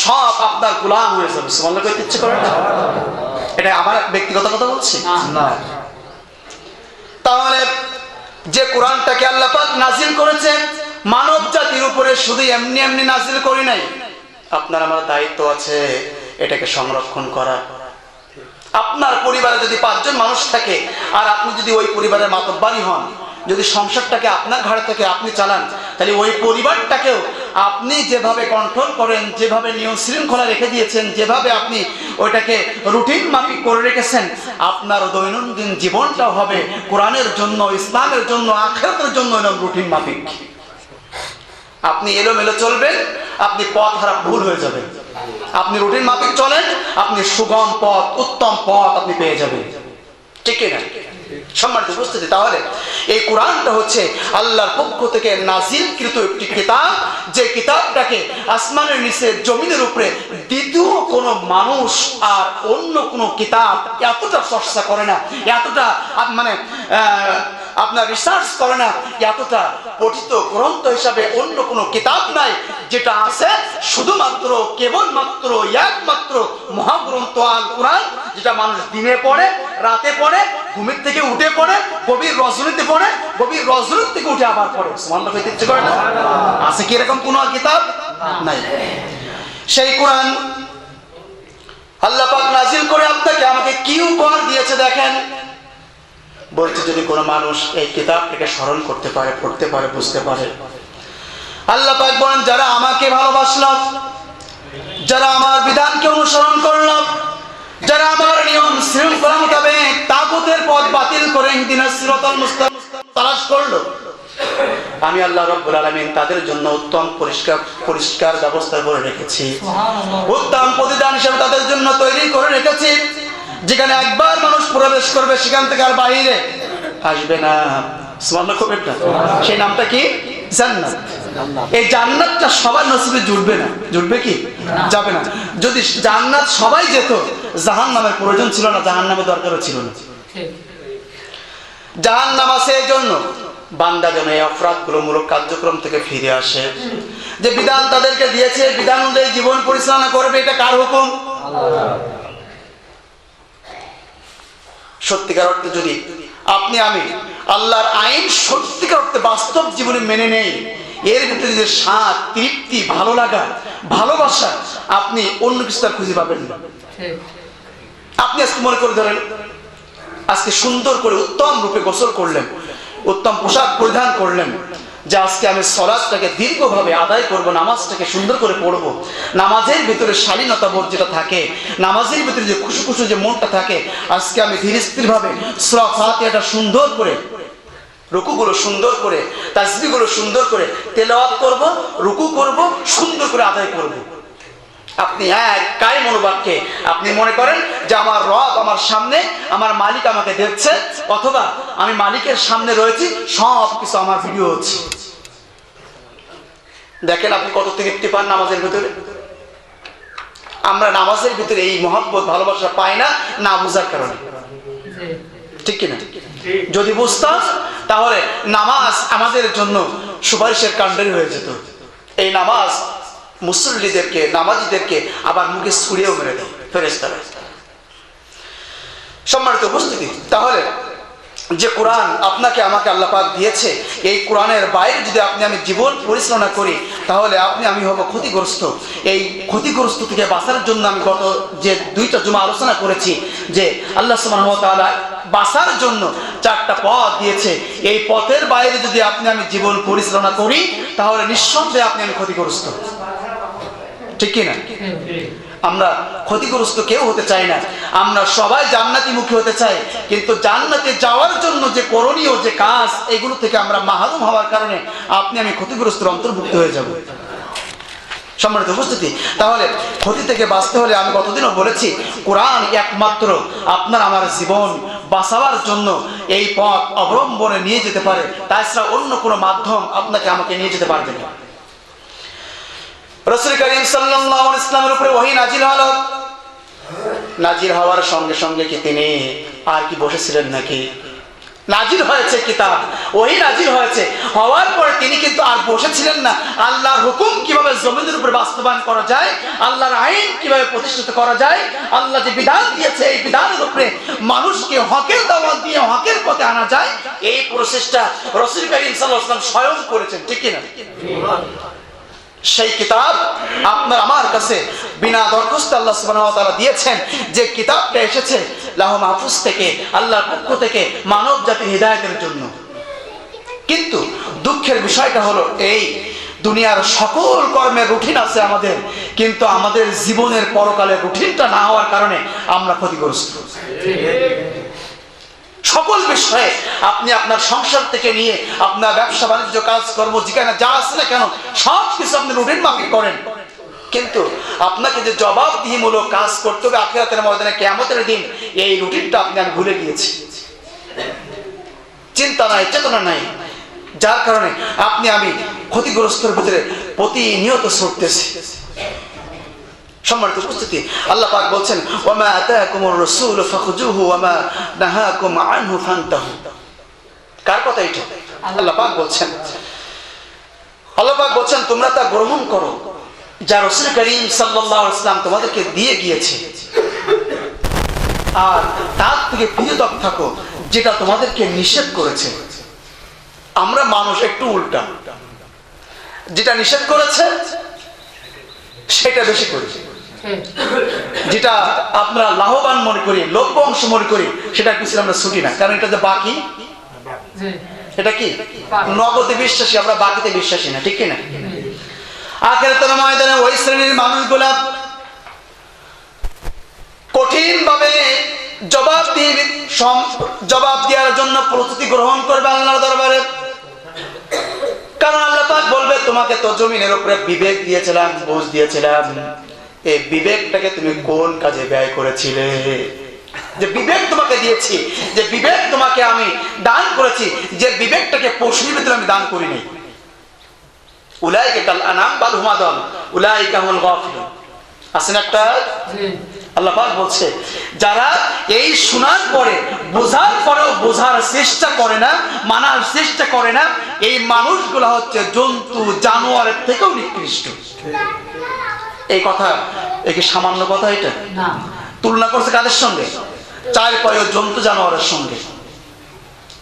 সব আপনার গোলাম হয়ে যাবে। সুবহানাল্লাহ কইতে ইচ্ছে করেন না? এটা আমার ব্যক্তিগত কথা বলছি না। তাহলে যে কোরআনটাকে আল্লাহ পাক নাজিল করেছেন মানব জাতির উপরে, শুধু এমনি এমনি নাজিল করি নাই। আপনার আমার দায়িত্ব আছে এটাকে সংরক্ষণ করা। আপনার পরিবারে যদি 5 জন মানুষ থাকে আর আপনি যদি ওই পরিবারের মাতব্বরই হন, যদি সংসারটাকে আপনার ঘাড়ে থেকে আপনি চালান, তাহলে ওই পরিবারটাকেও আপনি যেভাবে কন্ট্রোল করেন, যেভাবে নিয়ম শৃঙ্খলা রেখে দিয়েছেন, যেভাবে আপনি ওইটাকে রুটিন মাফিক করে রেখেছেন, আপনার দৈনন্দিন জীবনটাও হবে কোরআনের জন্য, ইসলামের জন্য, আখিরাতের জন্য এরকম রুটিন মাফিক। আপনি এলোমেলো চলবেন, আপনি পথ হারা ভুল হয়ে যাবেন। আপনি রুটিন মাফিক চলেন, আপনি সুগম পথ, উত্তম পথ আপনি পেয়ে যাবেন। ঠিক না? সম্মানিত উপস্থিতি, তাহলে এই কোরআনটা হচ্ছে আল্লাহর পক্ষ থেকে নাজিলকৃত একটি কিতাব, যে কিতাবটাকে আসমানের নিচে জমিনের উপরে দ্বিতীয় কোনো মানুষ আর অন্য কোনো কিতাব এতটা চর্চা করে না, এতটা মানে আপনার রিসার্চ করে না, এতটা পঠিত গ্রন্থ হিসাবে অন্য কোনো কিতাব নাই। যেটা আছে শুধুমাত্র কেবলমাত্র একমাত্র মহাগ্রন্থ আল কোরআন, যেটা মানুষ দিনে পড়ে, রাতে পড়ে, ঘুমের থেকে উঠে পড়ে, গভীর রজনীতে পড়ে, গভীর রজনী থেকে উঠে আবার পড়ে। সুবহানাল্লাহ কইতে ইচ্ছে করে না? আছে কি এরকম কোনো কিতাব? নাই। সেই কোরআন আল্লাহ পাক নাজিল করে আপনাকে আমাকে কি উপহার দিয়েছে দেখেন। বলছে যদি কোনো মানুষ এই কিতাবটাকে স্মরণ করতে পারে, পড়তে পারে, বুঝতে পারে, আল্লাহ পাক বলেন যারা আমাকে ভালোবাসলো, যারা আমার বিধানকে অনুসরণ করলো, যারা আমার নিয়ম শৃঙ্খলা মোতাবেক তাগুতের পথ বাতিল করে ইহদিনাস সিরাতাল মুস্তাকিম তালাশ করলো, আমি আল্লাহ রাব্বুল আলামিন তাদের জন্য উত্তম পরিষ্কার ব্যবস্থা করে রেখেছি, উত্তম প্রতিদান হিসেবে তাদের জন্য তৈরি করে রেখেছি, যেখানে একবার মানুষ প্রবেশ করবে সেখান থেকে আর বাইরে আসবে না। সুবহানাল্লাহ কইবেন না? সেই নামটা কি? জান্নাত। এই জান্নাতটা সবার নসিবে জুড়বে না। জুড়বে কি? যাবে না। যদি জান্নাত সবাই যেত, জাহান্নামের প্রয়োজন ছিল না, জাহান্নামের দরকারও ছিল না। জাহান্নাম আছে এই জন্য বান্দা যেন এই অপরাধগুলো মূলক কার্যক্রম থেকে ফিরে আসে। যে বিধান তাদেরকে দিয়েছে, বিধান অনুযায়ী জীবন পরিচালনা করবে, এটা কার হুকুম? সত্যিকার অর্থে যদি আপনি আমি আল্লাহর আইন সত্যিকার অর্থে বাস্তব জীবনে মেনে নেই, এর ভিতরে যে স্বাদ, তৃপ্তি, ভালো লাগা, ভালোবাসা আপনি অন্য কিছু তার খুঁজে পাবেন না। আপনি আজকে মনে করে ধরেন আজকে সুন্দর করে উত্তম রূপে গোসল করলেন, উত্তম পোশাক পরিধান করলেন, যে আজকে আমি সালাতটাকে দীর্ঘভাবে আদায় করব, নামাজটাকে সুন্দর করে পড়বো, নামাজের ভিতরে শালীনতা বোধ যেটা থাকে, নামাজের ভিতরে যে খুশু খুশু যে মনটা থাকে, আজকে আমি ধীর স্থির ভাবে সূরা ফাতিহাটা সুন্দর করে, রুকুগুলো সুন্দর করে, তাসবিহগুলো সুন্দর করে তেলাওয়াত করব, রুকু করব, সুন্দর করে আদায় করব। আপনি এক কায় মনোবাক্যে আপনি মনে করেন যে আমার রব আমার সামনে, আমার মালিক আমাকে দেখছে, অথবা আমি মালিকের সামনে রয়েছি, সব কিছু আমার ভিডিও হচ্ছে। দেখেন আপনি কত তৃপ্তি পান নামাজের ভিতরে। আমরা নামাজের ভিতরে এই মহব্বত ভালোবাসা পাই না, না বোঝার কারণে। ঠিক কিনা? যদি বুঝতাম তাহলে নামাজ আমাদের জন্য সুপারিশের কাণ্ডারি হয়ে যেত। এই নামাজ মুসল্লিদেরকে, নামাজীদেরকে আবার মুখে ছুঁড়েও মেরে দেয় ফেরেশতারা। সম্মানিত উপস্থিতি, তাহলে যে কোরআন আপনাকে আমাকে আল্লাহ পাক দিয়েছে, এই কোরআনের বাইরে যদি আমি জীবন পরিচালনা করি, তাহলে আমি হব ক্ষতিগ্রস্ত। এই ক্ষতিগ্রস্ত থেকে বাঁচার জন্য আমি গত যে 2টা জুমা আলোচনা করেছি যে আল্লাহ সুবহানাহু ওয়া তাআলা বাঁচার জন্য 4টা পথ দিয়েছে। এই পথের বাইরে যদি আমি জীবন পরিচালনা করি, তাহলে নিঃসন্দেহে আমি ক্ষতিগ্রস্ত। ঠিক কি না? আমরা ক্ষতিগ্রস্ত কেউ হতে চাই না। আমরা সবাই জান্নাতি মুখী হতে চাই, কিন্তু জান্নাতে যাওয়ার জন্য যে করণীয় যে কাজ, এগুলো থেকে আমরা মাহরুম হওয়ার কারণে আমি ক্ষতিগ্রস্তের অন্তর্ভুক্ত হয়ে যাব। সম্মানিত উপস্থিতি, তাহলে ক্ষতি থেকে বাঁচতে হলে আমি গতদিনও বলেছি, কোরআন একমাত্র আপনার আমার জীবন বাঁচাবার জন্য এই পথ অবলম্বনে নিয়ে যেতে পারে। তাছাড়া অন্য কোনো মাধ্যম আপনাকে আমাকে নিয়ে যেতে পারবে না। রাসূল করিম সাল্লাল্লাহু আলাইহি ওয়াসাল্লামের উপরে ওহী নাজিল হলো। নাজিল হওয়ার সঙ্গে সঙ্গে কি তিনি আর কি বসেছিলেন নাকি? নাজিল হয়েছে কিতাব, ওহী নাজিল হয়েছে, হওয়ার পরে তিনি কিন্তু আর বসেছিলেন না। আল্লাহর হুকুম কিভাবে জমিনের উপর বাস্তবায়ন করা যায়, আল্লাহর আইন কিভাবে প্রতিষ্ঠিত করা যায়, আল্লাহ যে বিধান দিয়েছে এই বিধানের উপরে মানুষকে হকের দাওয়াত দিয়ে হকের পথে আনা যায়, এই প্রচেষ্টা রাসূল করিম সাল্লাল্লাহু আলাইহি ওয়াসাল্লাম স্বয়ং করেছেন। ঠিক কি না? সেই কিতাব আপনার আমার কাছে বিনা দরখাস্তে আল্লাহ সুবহানাহু ওয়া তাআলা দিয়েছেন। যে কিতাবটা এসেছে লাহু মাহফুজ থেকে, আল্লাহর পক্ষ থেকে মানব জাতির হিদায়াতের জন্য। কিন্তু দুঃখের বিষয়টা হলো এই, দুনিয়ার সকল কর্মের রুটিন আছে আমাদের, কিন্তু আমাদের জীবনের পরকালের রুটিনটা না হওয়ার কারণে আমরা ক্ষতিগ্রস্ত। সকল বিষয়ে আপনি আপনার সংসার থেকে নিয়ে আপনার ব্যবসা বাণিজ্য কাজকর্ম যেখানে যা আছে না কেন, সব কিছু আপনি রুটিন মাফিক করেন, কিন্তু আপনাকে যে জবাবদিহিমূলক কাজ করতে হবে আখিরাতের ময়দানে, কিয়ামতের দিন, এই রুটিনটা আমি ভুলে গিয়েছি। চিন্তা নাই, চেতনা নাই, যার কারণে আমি ক্ষতিগ্রস্তের ভিতরে প্রতিনিয়ত ছুটতেছি। সম্মানিত উপস্থিতি, আল্লাহ পাক বলছেন, ওয়ামা আতাকুমুর রাসূলু ফাখুযুহু ওয়ামা নাহাকুম আনহু ফান্তাহু। কার কথা এটা? আল্লাহ পাক বলছেন। আল্লাহ পাক বলছেন তোমরা তা গ্রহণ করো যা রাসূল করিম সাল্লাল্লাহু আলাইহি ওয়াসাল্লাম তোমাদেরকে দিয়ে গিয়েছে, আর তার থেকে বিরত থাকো যেটা তোমাদেরকে নিষেধ করেছে। আমরা মানুষ একটু উল্টা, যেটা নিষেধ করেছে সেটা বেশি করি, যেটা আমরা লাভবান মনে করি, লভ্য অংশ মনে করি, সেটা কিছু আমরা ছুটি না, কারণ এটা যে বাকি, এটা কি নগদে বিশ্বাসী, আমরা বাকিতে বিশ্বাসী না। ঠিক কিনা? আখিরাতের ময়দানে ওই শ্রেণীর মানুষগুলা কঠিন ভাবে জবাব দেওয়ার জন্য প্রস্তুতি গ্রহণ করবে আল্লাহর দরবারে। কারণ আল্লাহ পাক বলবে, তোমাকে তো জমিনের উপরে বিবেক দিয়েছিলাম, বুঝ দিয়েছিলাম, এই বিবেকটাকে তুমি কোন কাজে ব্যয় করেছিলে? যে বিবেক তোমাকে দিয়েছি, যে বিবেক তোমাকে আমি দান করেছি, যে বিবেকটাকে পশুর ভিতরে আমি দান করিনি। উলাইকা কাল আনাম বাল হুম আদল উলাইকা হুমুল গাফিলুন। আছেন একটা আল্লাহ পাক বলছে, যারা এই শোনার পরে বোঝার পরেও বোঝার চেষ্টা করে না, মানার চেষ্টা করে না, এই মানুষগুলো হচ্ছে জন্তু জানোয়ারের থেকেও নিকৃষ্ট। এই কথা কি সামান্য কথা? এটা না। তুলনা করছে কাদের সঙ্গে? চার পায়ে জন্তু জানোয়ারের সঙ্গে।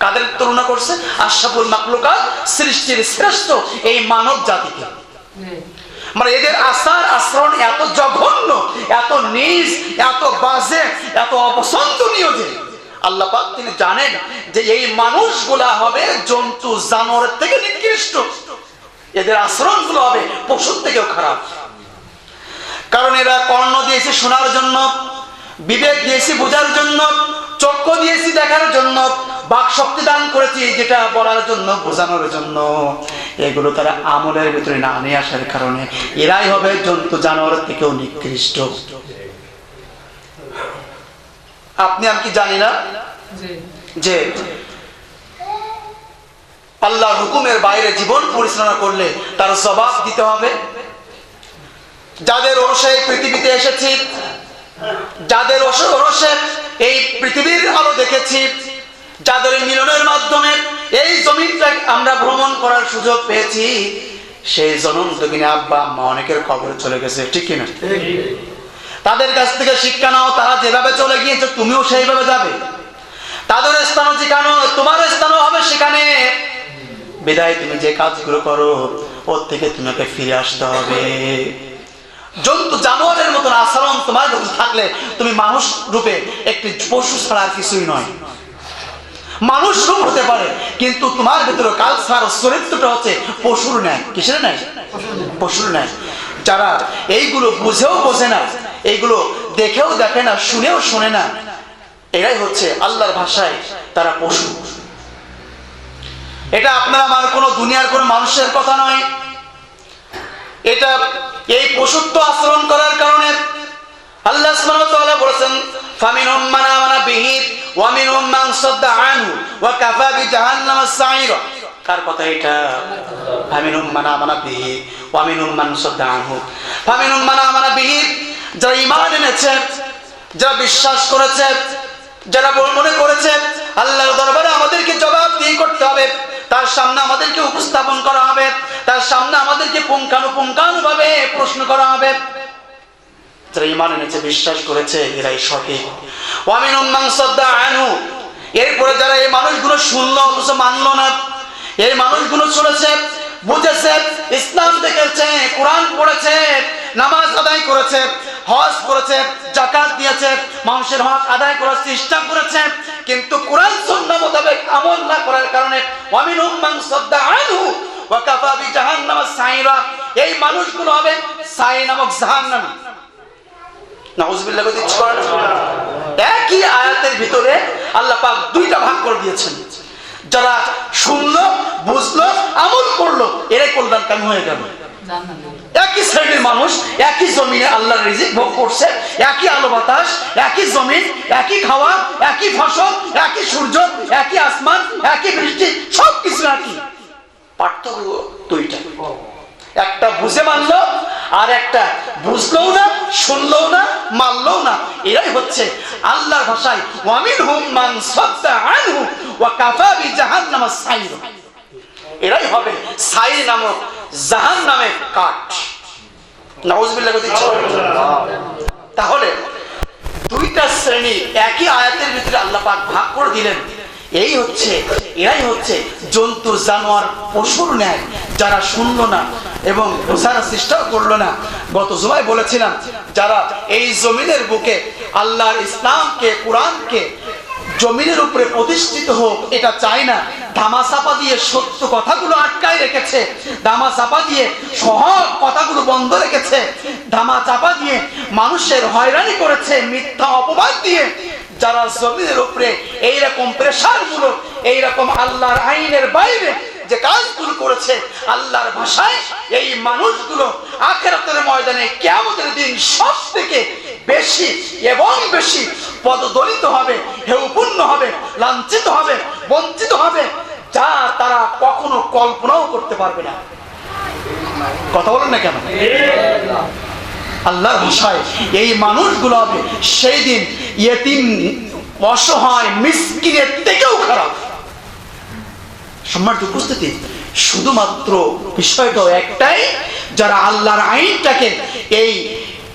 কাদের তুলনা করছে? আশরাফুল মাখলুকাত, সৃষ্টির শ্রেষ্ঠ এই মানব জাতিকে। মানে এদের আচার আচরণ এত জঘন্য, এত নীচ, এত বাজে, এত অপছন্দনীয় যে আল্লাহ পাক তিনি জানেন যে এই মানুষগুলা হবে জন্তু জানোয়ারের থেকে নিকৃষ্ট। এদের আচরণগুলো হবে পশুর থেকেও খারাপ। কারণ এরা কর্ণ দিয়েছে শোনার জন্য, বিবেক দিয়েছি বোঝার জন্য, চক্ষু দিয়েছি দেখার জন্য, বাক শক্তি দান করেছি যেটা বলার জন্য, বোঝানোর জন্য। এগুলো তারা আমলের ভিতরে না নিয়ে আসার কারণে এরাই হবে জন্তু জানোয়ারের থেকেও নিকৃষ্ট। আপনি আমি কি জানি না যে আল্লাহর হুকুমের বাইরে জীবন পরিচালনা করলে তার জবাব দিতে হবে। যাদের ওরসে পৃথিবীতে এসেছি, যাদের ওরসে এই পৃথিবীর আলো দেখেছি, যাদের মিলনের মাধ্যমে এই জমিনটা আমরা ভ্রমণ করার সুযোগ পেয়েছি, সেই জনম দুঃখিনী আব্বা আম্মা অনেকের কবরে চলে গেছে, ঠিক কিনা? তাদের কাছ থেকে শিক্ষা নাও, তারা যেভাবে চলে গিয়েছে তুমিও সেইভাবে যাবে। তাদের স্থানও যেখানে তোমার স্থানও হবে সেখানে। বিদায় তুমি যে কাজগুলো করো ওর থেকে তোমাকে ফিরে আসতে হবে। জন্তু জানোয়ারের মতন আচরণ তোমার কাছে থাকলে তুমি মানুষ রূপে একটি পশু ছাড়া আর কিছুই নয়। মানুষ রূপ হতে পারে কিন্তু তোমার ভিতরে কালচার চরিত্রটা হচ্ছে পশুর ন্যায়। কিসের ন্যায়? পশুর ন্যায়। যারা এইগুলো বুঝেও বোঝে না, এইগুলো দেখেও দেখে না, শুনেও শোনে না, এরাই হচ্ছে আল্লাহর ভাষায় তারা পশু। এটা আপনার আমার কোনো দুনিয়ার কোনো মানুষের কথা নয়। এটা এই পশুত্ব আচরণ করার কারণে আল্লাহ সুবহানাহু ওয়া তাআলা বলেছেন ফামিনহুম মান আমানা বিহি ওয়া মিনহুম মান সাদ্দা আনহু ওয়া কাফা বিজাহান্নামা সাইরা। কার কথা এটা? ফামিনহুম মান আমানা বিহি ওয়া মিনহুম মান সাদ্দা আনহু। ফামিনহুম মান আমানা বিহি, যারা ঈমান এনেছে, যারা বিশ্বাস করেছে, যারা মনে করেছে আল্লাহর দরবারে আমাদেরকে জবাবদিহি করতে হবে, তার সামনে আমাদেরকে উপস্থাপন করা হবে, তার সামনে আমাদেরকে পুঙ্খানুপুঙ্খানুভাবে প্রশ্ন করা হবে। যারা ঈমান এনেছে, বিশ্বাস করেছে, এরাই সঠিক। ওয়া মিনহুম মান সাদ্দা আনহু, এরপরে যারা এই মানুষগুলো শুনলো অথচ মানলো না, এই মানুষগুলো শুনেছে, বুঝেছে, ইসলাম দেখেছে, কোরআন পড়েছে, নামাজ আদায় করেছে, হজ করেছে, যাকাত দিয়েছে, মানুষের হক আদায় করার চেষ্টা করেছে, কিন্তু কোরআন সুন্নাহ মোতাবেক আমল না করার কারণে ওয়া মিনহুম মান সাদ্দা আনহু ওয়া কাফা বিজাহান্নামা সাইরা, এই মানুষগুলো হবে সাই নামক জাহান্নামী। নাউযুবিল্লাহ বলতে ইচ্ছে করে না? একই আয়াতের ভিতরে আল্লাহ পাক দুইটা ভাগ করে দিয়েছেন। যারা শুনলো, বুঝলো, আমল করলো, এরাই কল্যাণকামী হয়ে গেল। একই শ্রেণীর মানুষ, একই জমিনে আল্লাহর রিজিক ভোগ করছে, একই আলো বাতাস, একই জমিন, একই খাওয়া, একই ফসল, একই সূর্য, একই আসমান, একই বৃষ্টি, সবকিছু একই। পার্থক্য দুইটা, একটা বুঝে মানলো আর একটা বুঝলোও না, শুনলোও না, মানলোও না। এরাই হচ্ছে আল্লাহর ভাষায় ওয়া মিনহুম মান সাদ্দা আনহু ওয়া কাফা বিজাহান্নামা সাইরা। এরাই হবে সাইর নামক জাহান্নামের কাঠ। নাউযুবিল্লাহ। তাহলে দুইটা শ্রেণী একই আয়াতের ভিতরে আল্লাহ পাক ভাগ করে দিলেন। এই হচ্ছে, এরাই হচ্ছে জন্তু জানোয়ার পশুর ন্যায়, যারা শুনলো না এবং বোঝার চেষ্টা করলো না। গত জুমায় বলেছিলাম, যারা এই জমিনের বুকে আল্লাহর ইসলামকে, কোরআনকে জমিনের উপরে প্রতিষ্ঠিত হোক এটা চায় না, ধামাচাপা দিয়ে সত্য কথাগুলো আটকায় রেখেছে, ধামাচাপা দিয়ে সহজ কথাগুলো বন্ধ রেখেছে, ধামাচাপা দিয়ে মানুষের হয়রানি করেছে, মিথ্যা অপবাদ দিয়ে যারা জমিনের উপরে এইরকম প্রেসার গুলো, এইরকম আল্লাহর আইনের বাইরে যে কাজগুলো করেছে, আল্লাহর ভাষায় এই মানুষগুলো আখিরাতের ময়দানে কিয়ামতের দিন সব থেকে বেশি এবং বেশি পদদলিত হবে, হেয়পূর্ণ হবে, লাঞ্ছিত হবে, বঞ্চিত হবে, যা তারা কখনো কল্পনাও করতে পারবে না। কথা বলেন না কেন? আল্লাহর ভাষায় এই মানুষগুলো হবে সেই দিন ইয়েতিম, অসহায়, মিসকিনের থেকেও খারাপ। সম্মানিত উপস্থিতি, শুধুমাত্র বিষয়টা একটাই, যারা আল্লাহর আইনটাকে, এই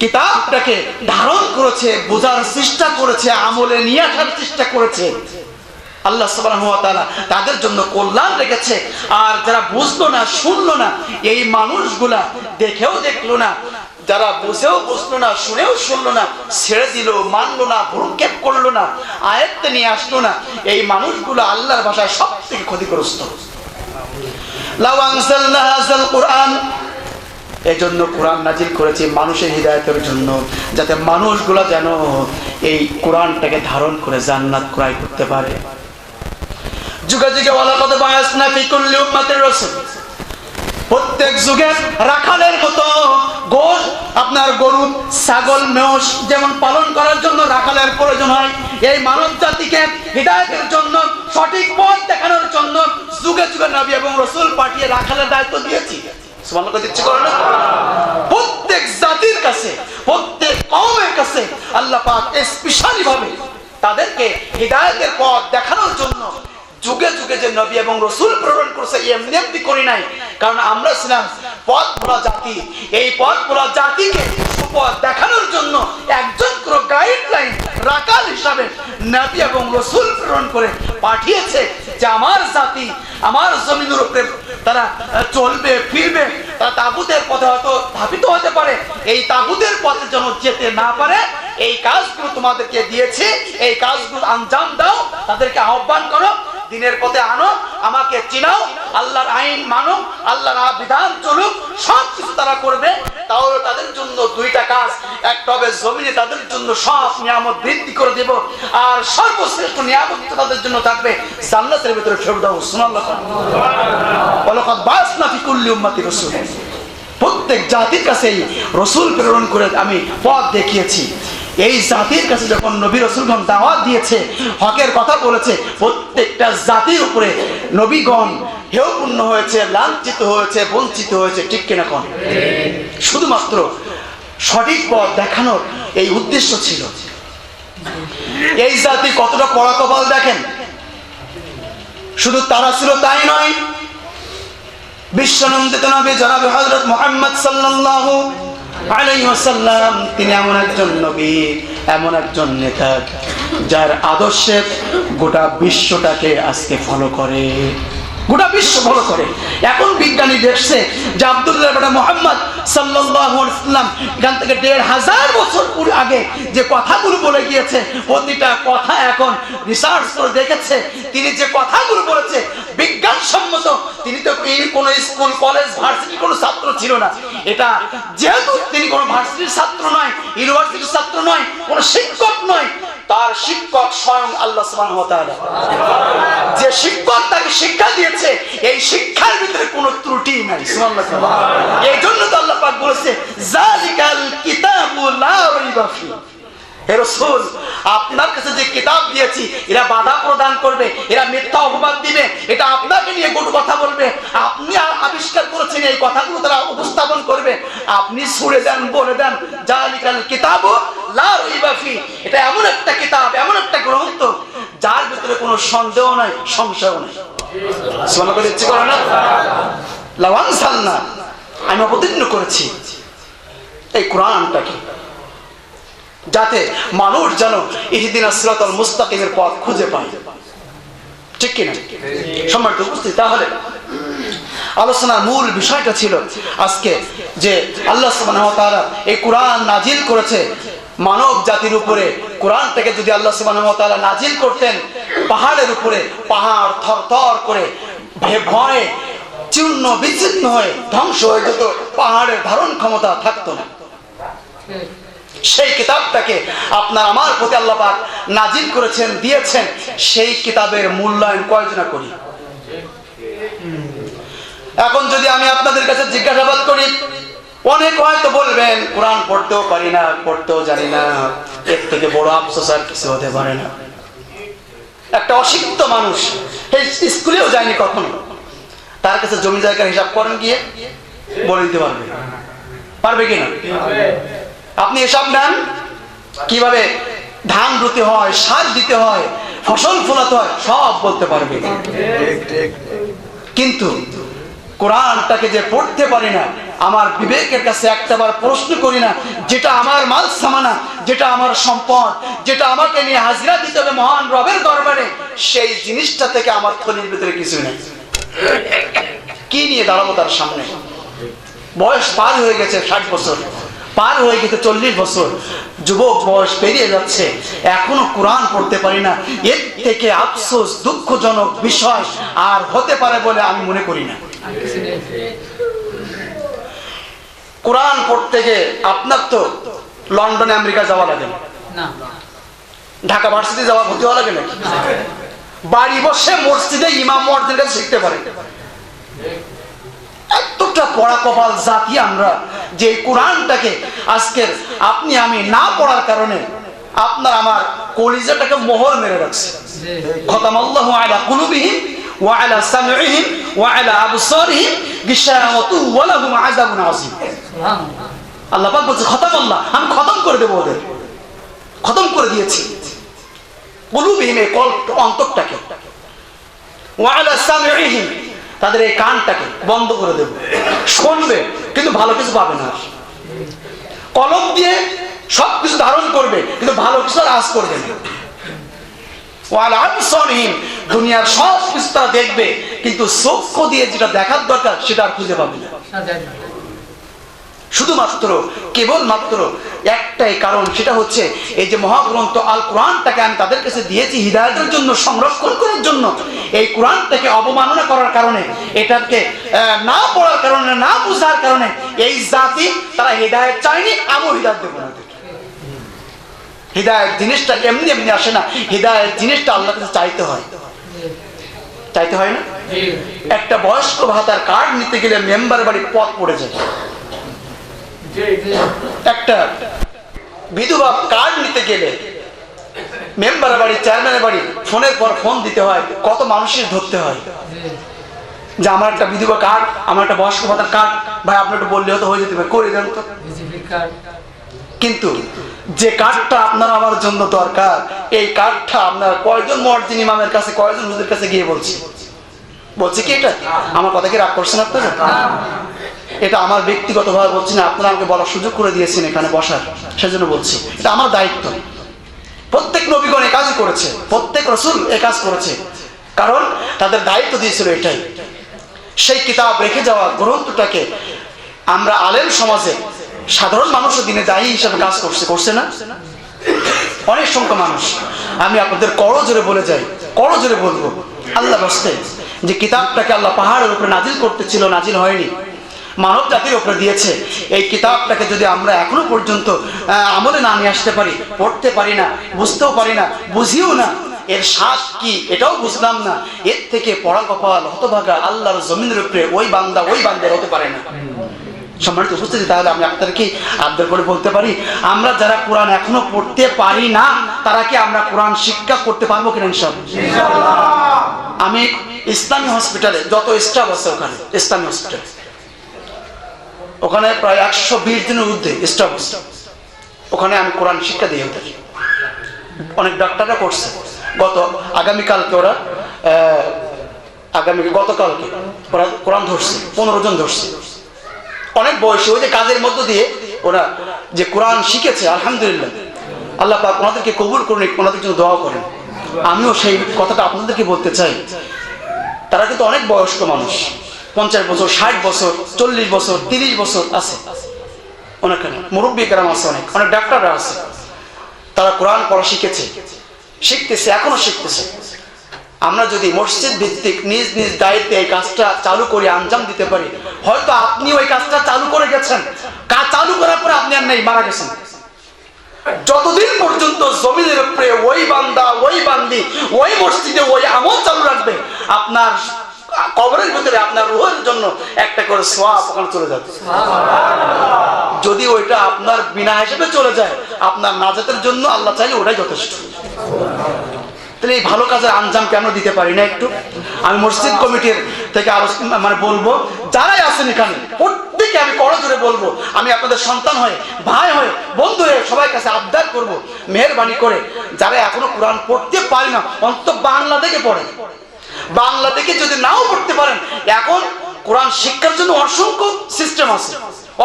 কিতাবটাকে ধারণ করেছে, বোঝার চেষ্টা করেছে, আমলে নিয়ে আসার চেষ্টা করেছে, আল্লাহ সুবহানাহু ওয়া তাআলা তাদের জন্য কল্যাণ রেখেছে। আর যারা বুঝলো না, শুনলো না, এই মানুষগুলা দেখেও দেখলো না, যারা বুঝেও বুঝলো না, শুনেও শুনলো না, ছেড়ে দিল, মানলো না, ভ্রুক্ষেপ করলো না, আয়াত্তে নিয়ে আসলো না, এই মানুষগুলো আল্লাহর ভাষায় সব থেকে ক্ষতিগ্রস্ত। লাউ আনজালনা হাযাল কুরআন, এজন্য কোরআন নাজিল করেছি মানুষের হিদায়াতের জন্য, যাতে মানুষগুলো যেন এই কোরআনটাকে ধারণ করে জান্নাত ক্রয় করতে পারে। যুগে যুগে ওয়ালাকাদ বায়াসনা ফি কুল্লি উম্মাতির রাসূল, প্রত্যেক যুগে রাখালের মতো গোশ, আপনার গরু, ছাগল, মেষ যেমন পালন করার জন্য রাখালের প্রয়োজন হয়, এই মানব জাতিকে হিদায়াতের জন্য, সঠিক পথ দেখানোর জন্য যুগে যুগে নবী এবং রাসূল পাঠিয়ে রাখালের দায়িত্ব দিয়েছি। সুবহানাল্লাহ দিচ্ছে করে না? প্রত্যেক জাতির কাছে, প্রত্যেক কওমের কাছে আল্লাহ পাক স্পেশালি ভাবে তাদেরকে হিদায়াতের পথ দেখানোর জন্য যুগে যুগে যে নবী এবং রাসূল প্রেরণ করেছে, এমনি এমনি করি নাই, কারণ আমরা ছিলাম পথ ভোলা জাতি। এই পথ ভোলা জাতিকে সুপথ দেখানোর জন্য একজন করে গাইডলাইন রাকাল হিসাবে নবী এবং রাসূল প্রেরণ করে পাঠিয়েছে যে আমার জাতি আমার জমিনের উপরে তারা চলবে ফিরবে, তারা তাগুতের পথে হয়তো ধাবিত হতে পারে, এই তাগুতের পথে যেন যেতে না পারে এই কাজগুলো তোমাদেরকে দিয়েছি, এই কাজগুলো আঞ্জাম দাও, তাদেরকে আহ্বান করো, দিনের পথে আনো, আমাকে চিনাও, আল্লাহর আইন মানো, আল্লাহর বিধান চলুক, সব কিছু তারা করবে। তাহলে তাদের জন্য দুইটা কাজ, একটা হবে জমিনে তাদের জন্য সব নিয়ামত বৃদ্ধি করে দেব, আর সর্বশ্রেষ্ঠ নিয়ামত তাদের জন্য থাকবে জান্নাতের ভিতরে ফেরদাও। সুবহানাল্লাহ। ওয়ালাকাদ বাসনা ফি কুল্লি উম্মাতি রাসূল। প্রত্যেক জাতির কাছে রাসূল প্রেরণ করে আমি পথ দেখিয়েছি। এই জাতির কাছে যখন নবী রাসূলগণ দাওয়াত দিয়েছে, হকের কথা বলেছে, প্রত্যেকটা জাতির উপরে নবীগণ হেয়পূর্ণ হয়েছে, লাঞ্ছিত হয়েছে, বঞ্চিত হয়েছে, ঠিক কিনা কোন? শুধুমাত্র সঠিক পথ দেখানোর এই উদ্দেশ্য ছিল। এই জাতি কতটা পড়া কপাল দেখেন। শুধু তারা ছিল তাই নয়, বিশ্বনন্দিত নবী জনাব হযরত মুহাম্মদ সাল্লাল্লাহু আলাইহি ওয়াসাল্লাম, তিনি এমন একজন নবী, এমন একজন নেতা যার আদর্শে গোটা বিশ্বটাকে আজকে ফলো করে, গোটা বিশ্ব ফলো করে। এখন বিজ্ঞানী দেখছে যে আব্দুল্লাহ ইবনে মুহাম্মদ সাল্লাল্লাহু আলাইহি ওয়াসাল্লাম এখান থেকে ১৫০০ বছর আগে যে কথাগুলো বলে গিয়েছে, প্রতিটা কথা এখন রিসার্চ করে দেখেছে, তিনি যে কথাগুলো বলেছে বিজ্ঞানসম্মত। তিনি তো কোনো স্কুল কলেজ ভার্সিটি কোনো ছাত্র ছিল না। এটা যেহেতু তিনি কোনো ভার্সিটির ছাত্র নয়, ইউনিভার্সিটির ছাত্র নয়, কোনো শিক্ষক নয়, তার শিক্ষক স্বয়ং আল্লাহ সুবহানাহু ওয়া তাআলা। যে শিক্ষক তাকে শিক্ষা দিয়েছে, এই শিক্ষার ভিতরে কোনো ত্রুটি নাই। সুবহানাল্লাহ। এই জন্য তো আল্লাহ পাক বলেছে যালিকাল কিতাবু লা রাইবা ফি। হে রাসূল, আপনার কাছে যে কিতাব দিয়েছি, এরা বাধা প্রদান করবে, এরা মিথ্যা অপবাদ দিবে, এটা আপনাকে নিয়ে কটু কথা বলবে, আপনি আবিষ্কার করেছেন এই কথাগুলো তারা উপস্থাপন করবে, আপনি ছুড়ে দেন, বলে দেন যালিকাল কিতাবু লা রাইবা ফি। এটা এমন একটা কিতাব, এমন একটা গ্রন্থ যার ভিতরে কোনো সন্দেহ নাই, সংশয় নাই। সুবহানাল্লাহ বলে ইচ্ছে করে না? লাওয়ান সালনা, আমি অবতীর্ণ করেছি এই কোরআনটাকে, যাতে মানুষ যেন ইহদিনাস সিরাতাল মুস্তাকিমের পথ খুঁজে পায়, ঠিক কিনা? সম্মানিত উপস্থিতি, তাহলে আলোচনার মূল বিষয়টা ছিল আজকে যে আল্লাহ সুবহানাহু ওয়া তাআলা এই কোরআন নাজিল করেছে মানব জাতির উপরে। কোরআনটাকে যদি আল্লাহ সুবহানাহু ওয়া তাআলা নাজিল করতেন পাহাড়ের উপরে, পাহাড় থরথর করে ভয়ে চূর্ণ বিচ্ছিন্ন হয়ে ধ্বংস হয়ে যেত, পাহাড়ের ধারণ ক্ষমতা থাকতো না। সেই কিতাবটাকে আপনার আমার প্রতি আল্লাহ পাক নাজিল করেছেন, দিয়েছেন, সেই কিতাবের মূল্যায়ন কয়জনা করি? এখন যদি আমি আপনাদের কাছে জিজ্ঞাসাবাদ করি, অনেক হয়তো বলবেন কোরআন পড়তেও পারি না, পড়তেও জানি না, এর থেকে বড় আফসোস আর কিছু হতে পারে না। একটা অশিক্ষিত মানুষ, স্কুলেও যায়নি কখনো, তার কাছে জমি জায়গার হিসাব করেন গিয়ে বলে দিতে পারবে? পারবে কিনা? আপনি এসব নেন, কিভাবে ধান রুতে হয়, সার দিতে হয়, ফসল ফলাতে হয়, সব বলতে পারবে। কিন্তু কোরআনটাকে যে পড়তে পারি না, আমার বিবেকের কাছে একটাবার প্রশ্ন করি না, যেটা আমার মাল সামানা, যেটা আমার সম্পদ, যেটা আমাকে নিয়ে হাজিরা দিতে হবে মহান রবের দরবারে, সেই জিনিসটা থেকে আমার থলির ভিতরে কিছু নেই। কি নিয়ে দাঁড়াবো তার সামনে? বয়স পার হয়ে গেছে 60 বছর, পার হয়ে গেছে 40 বছর, যুবক বয়স পেরিয়ে যাচ্ছে, এখনো কোরআন পড়তে পারি না। এর থেকে আফসোস, দুঃখজনক বিষয় আর হতে পারে বলে আমি মনে করি না। কোরআন পড়তে গিয়ে আপনার তো লন্ডনে আমেরিকা যাওয়া লাগে না, ঢাকা ভার্সিটি যাওয়া ভর্তি হওয়া লাগে নাকি? বাড়ি বসে মসজিদে ইমাম মুয়াজ্জিনের কাছে শিখতে পারে। এতটা পড়া কপাল জাতি আমরা যে কোরআনটাকে আজকের আপনি আমি না পড়ার কারণে আপনার আমার কলিজাটাকে মোহর মেরে রাখছে। খতামাল্লাহু আলা কুলুবিহিম ওয়া আলা সামঈহিম ওয়া আলা আবসারিহিম গিশাওয়াতুন ওয়া লাহুম আযাবুন আযীম। আল্লাহ পাক বলছে খতামাল্লাহ, আমি খতম করে দেব, ওদের খতম করে দিয়েছি। কুলুবিহিম, অন্তরটাকে, ওয়া আলা সামঈহিম, তাদের এই কানটাকে বন্ধ করে দেব, শুনবে কিন্তু ভালো কিছু পাবে না। কলম দিয়ে সবকিছু ধারণ করবে কিন্তু ভালো কিছু আর আজ করবে না। দুনিয়ার সব কিছু তারা দেখবে কিন্তু চক্ষু দিয়ে যেটা দেখার দরকার সেটা আর খুঁজে পাবে না। শুধুমাত্র কেবলমাত্র একটাই কারণ, সেটা হচ্ছে এই যে মহাগ্রন্থ আল কোরআনটাকে আমি তাদের কাছে দিয়েছি হিদায়াতের জন্য, সংরক্ষণ করার জন্য। এই কোরআনটাকে অবমাননা করার কারণে, এটাকে না পড়ার কারণে, না বুঝার কারণে এই জাতি তারা হিদায়াত চায়নি, আমিও হিদায়াত দেবো না। হিদায়াত জিনিসটা এমনি এমনি আসে না, হিদায়াত জিনিসটা আল্লাহর কাছে চাইতে হয়। চাইতে হয় না? একটা বয়স্ক ভাতার কার্ড নিতে গেলে মেম্বার বাড়ি পথ পড়ে যায়, একটা বিধবা কার্ড নিতে গেলে মেম্বার বাড়ি, চেয়ারম্যানের বাড়ি ফোনের পর ফোন দিতে হয়, কত মানুষের ধরতে হয় যে আমার একটা বিধবা কার্ড, আমার একটা বয়স্ক ভাতার কার্ড, ভাই আপনি একটু বললে হতো হয়ে যেতে পারে, করে দেন তো। কিন্তু যে কার্ডটা আপনার আমার জন্য দরকার, এই কার্ডটা আপনার কয়জন মুয়াজ্জিন ইমামের কাছে, কয়জন হুজুরের কাছে গিয়ে বলছি কি এটা আমার কথা কি রাগ করছেন আপনারা? এটা আমার ব্যক্তিগতভাবে বলছি না, আপনারা আমাকে বলার সুযোগ করে দিয়েছেন এখানে বসার, সেজন্য বলছি। এটা আমার দায়িত্ব। প্রত্যেক নবীগণ এই কাজই করেছে, প্রত্যেক রাসূল এই কাজ করেছে, কারণ তাদের দায়িত্ব দিয়েছিল এটাই। সেই কিতাব রেখে যাওয়া গ্রন্থটাকে আমরা আলেম সমাজে সাধারণ মানুষের দিনে দায়ী হিসাবে কাজ করছে না অনেক সংখ্যক মানুষ। আমি আপনাদের করজোরে বলে যাই, করজোরে বলবো আল্লাহ বাস্তে, যে কিতাবটাকে আল্লাহ পাহাড়ের উপরে নাজিল করতেছিল, নাজিল হয়নি, মানব জাতির উপরে দিয়েছে। এই কিতাবটাকে যদি আমরা এখনো পর্যন্ত আমলে না নিয়ে আসতে পারি, পড়তে পারি না, বুঝতেও পারি না, বুঝিও না এর শ্বাস কি এটাও বুঝলাম না, এর থেকে পড়া কপাল হতভাগা আল্লাহর জমিনের উপরে ওই বান্দার হতে পারে না। সম্মানিত উপস্থিতি, তাহলে আমি আপনাদেরকে আবদার করে বলতে পারি, আমরা যারা কোরআন এখনো পড়তে পারি না তারা কি আমরা কোরআন শিক্ষা করতে পারবো কিনা? ইনশাআল্লাহ। আমি ইসলামী হসপিটালে যত স্টাফ আছে, ওখানে ইসলামী হসপিটাল, ওখানে প্রায় 120 দিনের ঊর্ধ্বে স্টাফ আছে, ওখানে আমি কোরআন শিক্ষা দিয়ে থাকি। অনেক ডাক্তাররা করছে। আগামীকালকে ওরা গতকালকে ওরা কোরআন ধরছে, 15 জন ধরছে, অনেক বয়সী। ওই যে কাজের মধ্য দিয়ে ওরা যে কোরআন শিখেছে, আলহামদুলিল্লাহ, আল্লাহ পাক ওনাদেরকে কবুল করুন, ওনাদের জন্য দোয়া করেন। আমিও সেই কথাটা আপনাদেরকে বলতে চাই। তারা কিন্তু অনেক বয়স্ক মানুষ, 50 বছর, 60 বছর, 40 বছর, 30 বছর আছে, অনেকখানে মুরব্বী কেরাম আছে, অনেক ডাক্তাররা আছে। তারা কোরআন পড়া শিখতেছে, এখনো শিখতেছে। আমরা যদি মসজিদ ভিত্তিক নিজ নিজ দায়িত্বে এই কাজটা চালু করে আঞ্জাম দিতে পারি, হয়তো আপনি ওই কাজটা চালু করে গেছেন, কাজ চালু করার পরে আপনি আর নেই, মারা গেছেন। যতদিন পর্যন্ত জমিনের উপরে ওই বান্দা, ওই বান্দি, ওই মসজিদে ওই আমল চালু রাখবে, আপনার কবরের ভিতরে আপনার রূহের জন্য একটা করে সওয়াব ওখানে চলে যাবে। যদি ওইটা আপনার বিনা হিসেবে চলে যায়, আপনার নাজাতের জন্য আল্লাহ চাইলে ওটাই যথেষ্ট। তাহলে এই ভালো কাজের আঞ্জাম কেন দিতে পারি না একটু? আমি মসজিদ কমিটির থেকে বলবো, যারাই আছেন এখানে প্রত্যেকে আমি করজোরে বলবো, আমি আপনাদের সন্তান হয়ে, ভাই হয়ে, বন্ধু হয়ে সবাই কাছে আবদার করবো, মেহেরবানি করে যারা এখনো কোরআন পড়তে পারে না, অন্তত বাংলা থেকে পড়ে। বাংলা থেকে যদি নাও পড়তে পারেন, এখন কোরআন শিক্ষার জন্য অসংখ্য সিস্টেম আছে,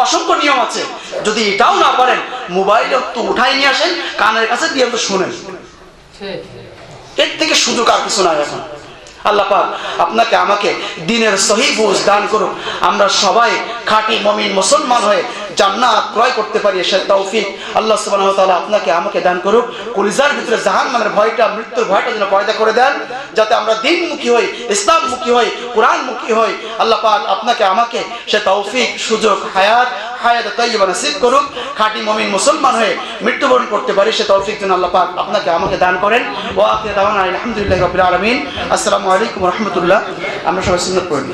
অসংখ্য নিয়ম আছে। যদি এটাও না পারেন, মোবাইল একটু উঠাই নিয়ে আসেন, কানের কাছে দিয়ে একটু শোনেন, এর থেকে সুযোগ আর কিছু নাই এখন। আল্লাহ পাক আপনাকে আমাকে দ্বীনের সহিহ বুঝ দান করুক, আমরা সবাই খাঁটি মুমিন মুসলমান হয়ে জান্নাত ক্রয় করতে পারি, সে তৌফিক আল্লাহ সুবহানাহু ওয়া তাআলা আপনাকে আমাকে দান করুক। কলিজার ভিতরে জাহান্নামের ভয়টা, মৃত্যুর ভয়টা যেন পয়দা করে দেন, যাতে আমরা দ্বীনমুখী হই, ইসলামমুখী হই, কোরআনমুখী হই। আল্লাহ পাক আপনাকে আমাকে সে তৌফিক, সুযোগ, হায়াত তাইয়্যিবা নসিব করুক, খাঁটি মুমিন মুসলমান হয়ে মৃত্যুবরণ করতে পারি, সে তৌফিক যেন আল্লাহ পাক আপনাকে আমাকে দান করেন। ওয়া আখিরু দাওয়ানা আলহামদুলিল্লাহি রাব্বিল আলামিন। আসসালামু আলাইকুম ওয়া রাহমাতুল্লাহ। আমরা সবাই সুন্নাত পড়ি।